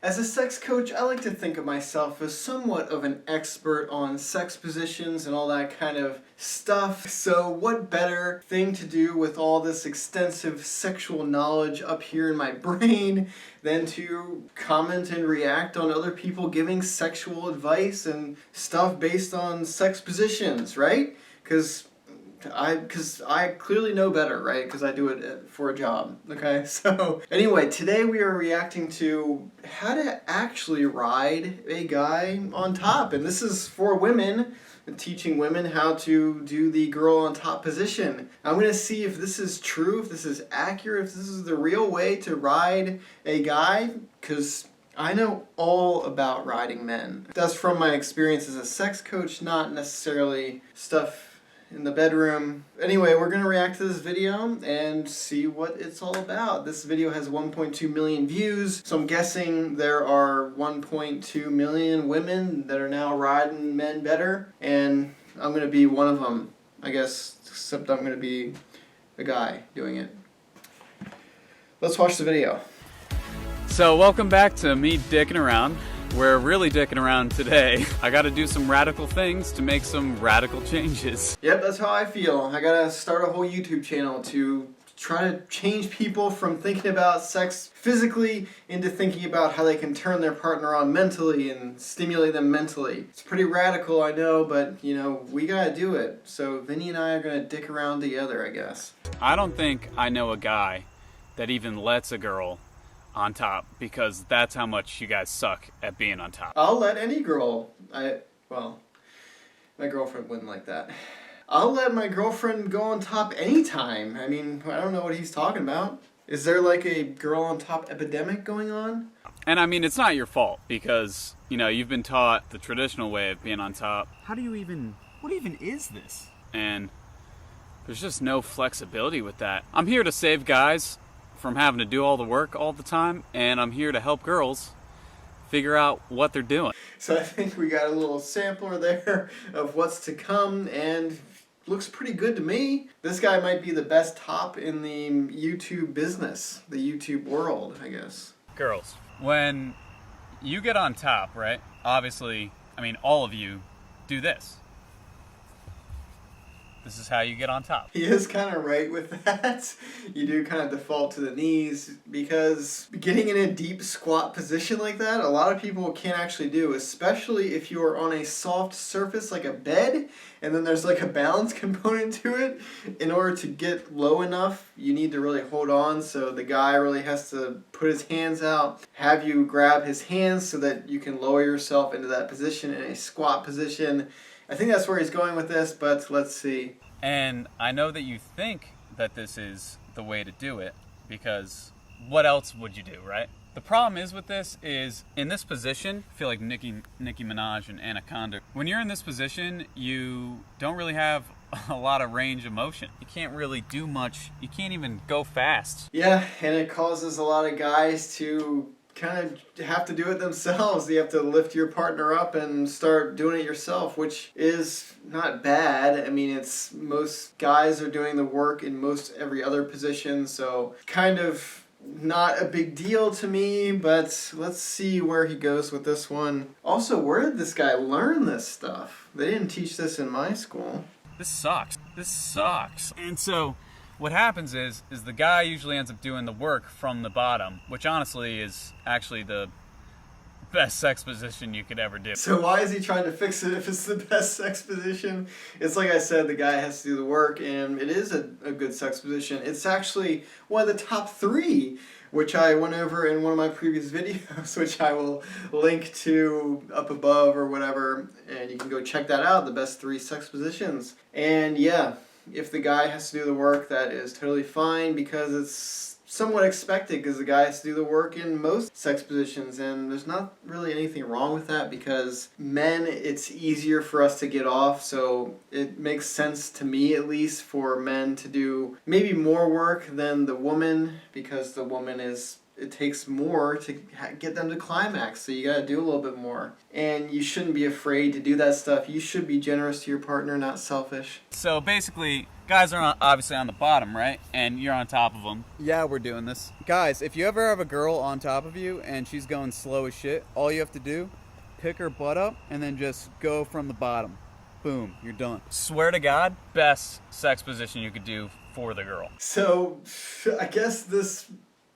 As a sex coach, I like to think of myself as somewhat of an expert on sex positions and all that kind of stuff. So what better thing to do with all this extensive sexual knowledge up here in my brain than to comment and react on other people giving sexual advice and stuff based on sex positions, right? Because I clearly know better, right? Because I do it for a job, okay? So anyway, today we are reacting to how to actually ride a guy on top. And this is for women, teaching women how to do the girl on top position. I'm going to see if this is true, if this is accurate, if this is the real way to ride a guy, because I know all about riding men. That's from my experience as a sex coach, not necessarily stuff in the bedroom. Anyway, we're going to react to this video and see what it's all about. This video has 1.2 million views, so I'm guessing there are 1.2 million women that are now riding men better, and I'm going to be one of them, I guess, except I'm going to be a guy doing it. Let's watch the video. So welcome back to me dicking around. We're really dicking around today. I gotta do some radical things to make some radical changes. Yep, that's how I feel. I gotta start a whole YouTube channel to try to change people from thinking about sex physically into thinking about how they can turn their partner on mentally and stimulate them mentally. It's pretty radical, I know, but you know, we gotta do it. So Vinny and I are gonna dick around together, I guess. I don't think I know a guy that even lets a girl on top, because that's how much you guys suck at being on top. I'll let any girl, well, my girlfriend wouldn't like that. I'll let my girlfriend go on top anytime. I mean, I don't know what he's talking about. Is there like a girl on top epidemic going on? And I mean, it's not your fault, because, you know, you've been taught the traditional way of being on top. What even is this? And there's just no flexibility with that. I'm here to save guys from having to do all the work all the time, and I'm here to help girls figure out what they're doing. So I think we got a little sampler there of what's to come, and looks pretty good to me. This guy might be the best top in the YouTube business, the YouTube world, I guess. Girls, when you get on top, right? Obviously, I mean, all of you do this. This is how you get on top. He is kind of right with that. You do kind of default to the knees, because getting in a deep squat position like that, a lot of people can't actually do, especially if you are on a soft surface like a bed, and then there's like a balance component to it. In order to get low enough, you need to really hold on, so the guy really has to put his hands out, have you grab his hands so that you can lower yourself into that position in a squat position. I think that's where he's going with this, but let's see. And I know that you think that this is the way to do it, because what else would you do, right? The problem is with this is, in this position, I feel like Nicki Minaj and Anaconda. When you're in this position, you don't really have a lot of range of motion. You can't really do much. You can't even go fast. Yeah, and it causes a lot of guys to kind of have to do it themselves. You have to lift your partner up and start doing it yourself, which is not bad. I mean, it's most guys are doing the work in most every other position, so kind of not a big deal to me, but let's see where he goes with this one. Also, where did this guy learn this stuff? They didn't teach this in my school. This sucks. This sucks. And so what happens is the guy usually ends up doing the work from the bottom, which honestly is actually the best sex position you could ever do. So why is he trying to fix it if it's the best sex position? It's like I said, the guy has to do the work, and it is a good sex position. It's actually one of the top 3, which I went over in one of my previous videos, which I will link to up above or whatever, and you can go check that out, the best 3 sex positions. And yeah, if the guy has to do the work, that is totally fine, because it's somewhat expected, because the guy has to do the work in most sex positions, and there's not really anything wrong with that, because men, it's easier for us to get off, so it makes sense to me at least for men to do maybe more work than the woman, because the woman is, it takes more to get them to climax, so you gotta do a little bit more. And you shouldn't be afraid to do that stuff. You should be generous to your partner, not selfish. So basically, Guys are obviously on the bottom, right? And you're on top of them. Yeah, we're doing this. Guys, if you ever have a girl on top of you and she's going slow as shit, all you have to do, pick her butt up and then just go from the bottom. Boom, you're done. Swear to God, best sex position you could do for the girl. So, I guess this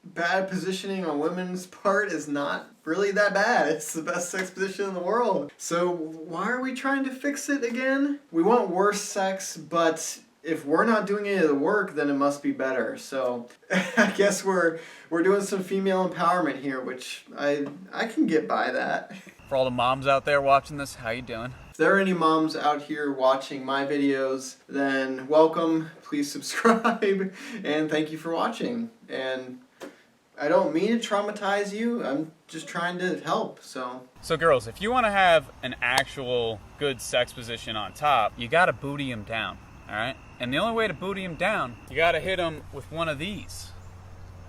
bad positioning on women's part is not really that bad. It's the best sex position in the world. So, why are we trying to fix it again? We want worse sex, but if we're not doing any of the work, then it must be better. So I guess we're doing some female empowerment here, which I can get by that. For all the moms out there watching this, how you doing? If there are any moms out here watching my videos, then welcome, please subscribe, and thank you for watching. And I don't mean to traumatize you, I'm just trying to help, so. So girls, if you want to have an actual good sex position on top, you gotta booty him down, alright? And the only way to booty him down, you gotta hit him with one of these.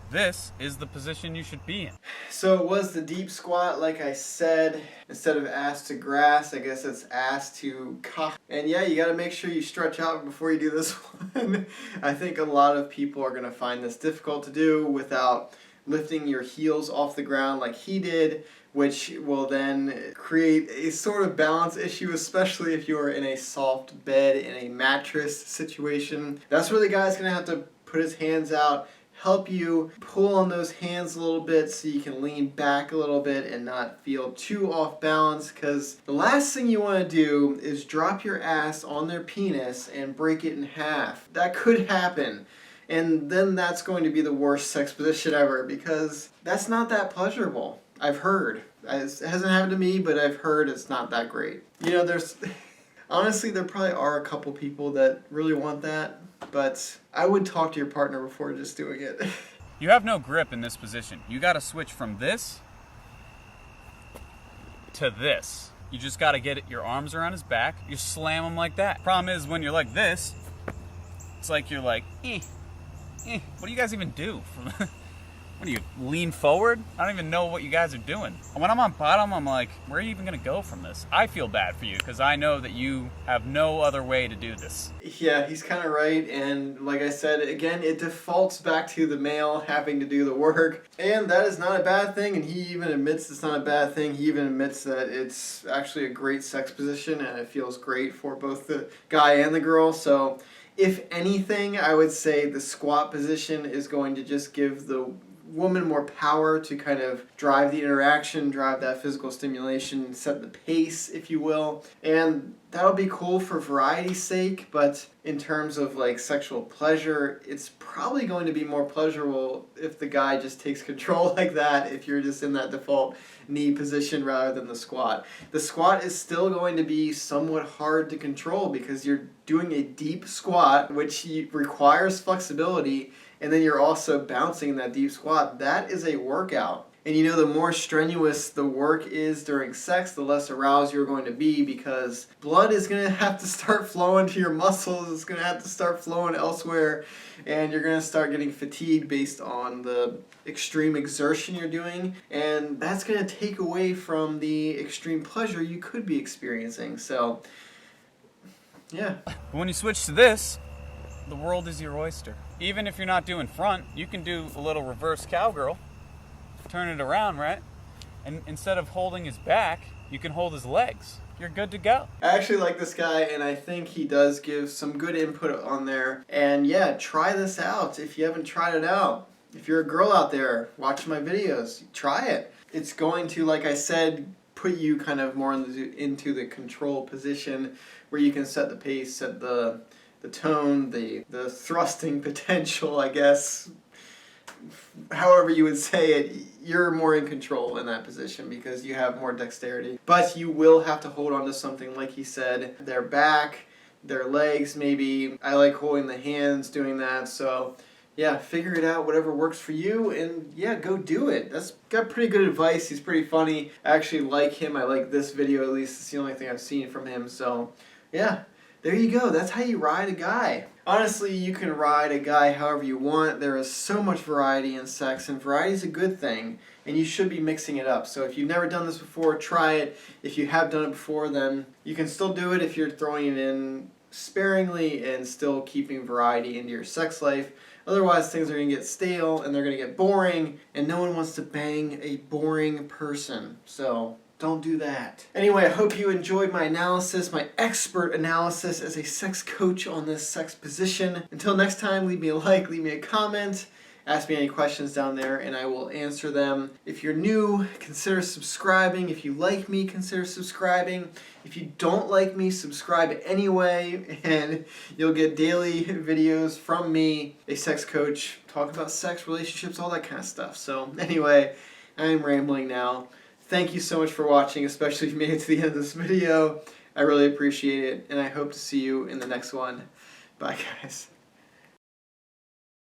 This is the position you should be in. So it was the deep squat, like I said. Instead of ass to grass, I guess it's ass to cock. And yeah, you gotta make sure you stretch out before you do this one. I think a lot of people are gonna find this difficult to do without lifting your heels off the ground like he did, which will then create a sort of balance issue, especially if you are in a soft bed, in a mattress situation. That's where the guy's gonna have to put his hands out, help you pull on those hands a little bit so you can lean back a little bit and not feel too off balance, because the last thing you want to do is drop your ass on their penis and break it in half. That could happen. And then that's going to be the worst sex position ever, because that's not that pleasurable. I've heard. It hasn't happened to me, but I've heard it's not that great. You know, honestly, there probably are a couple people that really want that, but I would talk to your partner before just doing it. You have no grip in this position. You gotta switch from this to this. You just gotta get your arms around his back. You slam him like that. Problem is, when you're like this, it's like you're like, what do you guys even do? What do you, lean forward? I don't even know what you guys are doing. When I'm on bottom, I'm like, where are you even gonna go from this? I feel bad for you, because I know that you have no other way to do this. Yeah, he's kind of right, and like I said, again, it defaults back to the male having to do the work, and that is not a bad thing, and he even admits it's not a bad thing. He even admits that it's actually a great sex position, and it feels great for both the guy and the girl, so if anything, I would say the squat position is going to just give the woman more power to kind of drive the interaction, drive that physical stimulation, set the pace, if you will. And that'll be cool for variety's sake, but in terms of like sexual pleasure, it's probably going to be more pleasurable if the guy just takes control like that, if you're just in that default knee position rather than the squat. The squat is still going to be somewhat hard to control because you're doing a deep squat, which requires flexibility, and then you're also bouncing in that deep squat. That is a workout. And you know, the more strenuous the work is during sex, the less aroused you're going to be, because blood is going to have to start flowing to your muscles, it's going to have to start flowing elsewhere, and you're going to start getting fatigued based on the extreme exertion you're doing, and that's going to take away from the extreme pleasure you could be experiencing. So, yeah. When you switch to this, the world is your oyster. Even if you're not doing front, you can do a little reverse cowgirl. Turn it around, right? And instead of holding his back, you can hold his legs. You're good to go. I actually like this guy, and I think he does give some good input on there. And yeah, try this out if you haven't tried it out. If you're a girl out there watching my videos, try it. It's going to, like I said, put you kind of more into the control position where you can set the pace, set the tone, the thrusting potential, I guess. However you would say it, you're more in control in that position because you have more dexterity. But you will have to hold on to something, like he said, their back, their legs maybe. I like holding the hands, doing that. So yeah, figure it out, whatever works for you, and yeah, go do it. That's got pretty good advice. He's pretty funny. I actually like him. I like this video, at least. It's the only thing I've seen from him. So yeah, there you go. That's how you ride a guy. Honestly, you can ride a guy however you want. There is so much variety in sex, and variety is a good thing, and you should be mixing it up. So if you've never done this before, try it. If you have done it before, then you can still do it if you're throwing it in sparingly and still keeping variety into your sex life. Otherwise, things are going to get stale and they're going to get boring, and no one wants to bang a boring person. So don't do that. Anyway, I hope you enjoyed my analysis, my expert analysis as a sex coach on this sex position. Until next time, leave me a like, leave me a comment, ask me any questions down there, and I will answer them. If you're new, consider subscribing. If you like me, consider subscribing. If you don't like me, subscribe anyway, and you'll get daily videos from me, a sex coach, talk about sex, relationships, all that kind of stuff. So anyway, I'm rambling now. Thank you so much for watching, especially if you made it to the end of this video. I really appreciate it, and I hope to see you in the next one. Bye, guys.